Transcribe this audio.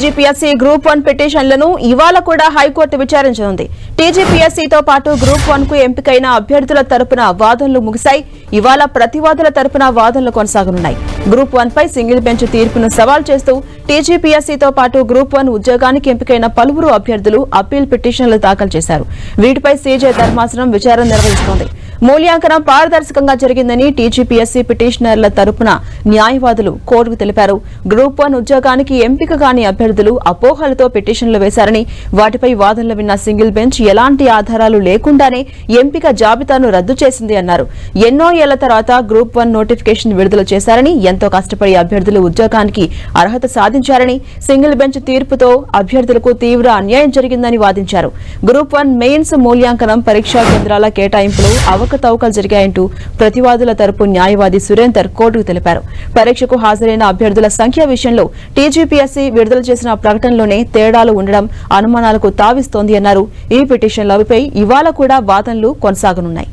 TGPSC group 1 పిటిషన్లను ఇవాళ కూడా high court విచారించనుంది. టీజీపీఎస్సీతో పాటు గ్రూప్ 1 కు ఎంపికైన అభ్యర్థుల తరపున వాదనలు ముగిశాయి. ఇవాళ ప్రతివాదుల తరపున వాదనలు కొనసాగనున్నాయి. గ్రూప్ 1 పై సింగిల్ బెంచ్ తీర్పును సవాల్ చేస్తూ టీజీపీఎస్సీతో పాటు గ్రూప్ 1 ఉద్యోగానికి ఎంపికైన పలువురు అభ్యర్థులు అప్పీల్ పిటిషన్లు దాఖలు చేశారు. వీటిపై సీజే ధర్మాసనం విచారణ నిర్వహిస్తోంది. మూల్యాంకనం పారదర్శకంగా జరిగిందని టీజీపీఎస్సీ పిటిషనర్ల తరపున న్యాయవాదులు కోర్టుకు తెలిపారు. గ్రూప్ 1 ఉద్యోగానికి ఎంపిక కాని అభ్యర్థులు అపోహలతో పిటిషన్లు వేశారని, వాటిపై వాదనలు విన్న సింగిల్ బెంచ్ ఎలాంటి ఆధారాలు లేకుండానే ఎంపిక జాబితాను రద్దు చేసింది అన్నారు. ఎన్నో ఏళ్ల తర్వాత గ్రూప్ 1 నోటిఫికేషన్ విడుదల చేశారని, ఎంతో కష్టపడి అభ్యర్థులు ఉద్యోగానికి అర్హత సాధించారని, సింగిల్ బెంచ్ తీర్పుతో అభ్యర్థులకు తీవ్ర అన్యాయం జరిగిందని వాదించారు. గ్రూప్ 1 మెయిన్స్ మూల్యాంకనం పరీక్షా కేంద్రాల కేటాయింపులో అవకతవకలు జరిగాయంటూ ప్రతివాదుల తరపు న్యాయవాది సురేందర్ కోర్టుకు తెలిపారు. పరీక్షకు హాజరైన అభ్యర్థుల సంఖ్య విషయంలో టీజీపీఎస్సీ విడుదల చేసిన ప్రకటనలోనే తేడాలు ఉండడం అనుమానాలకు తావిస్తోంది అన్నారు. ఈ పిటిషన్లపై ఇవాళ కూడా వాదనలు కొనసాగనున్నాయి.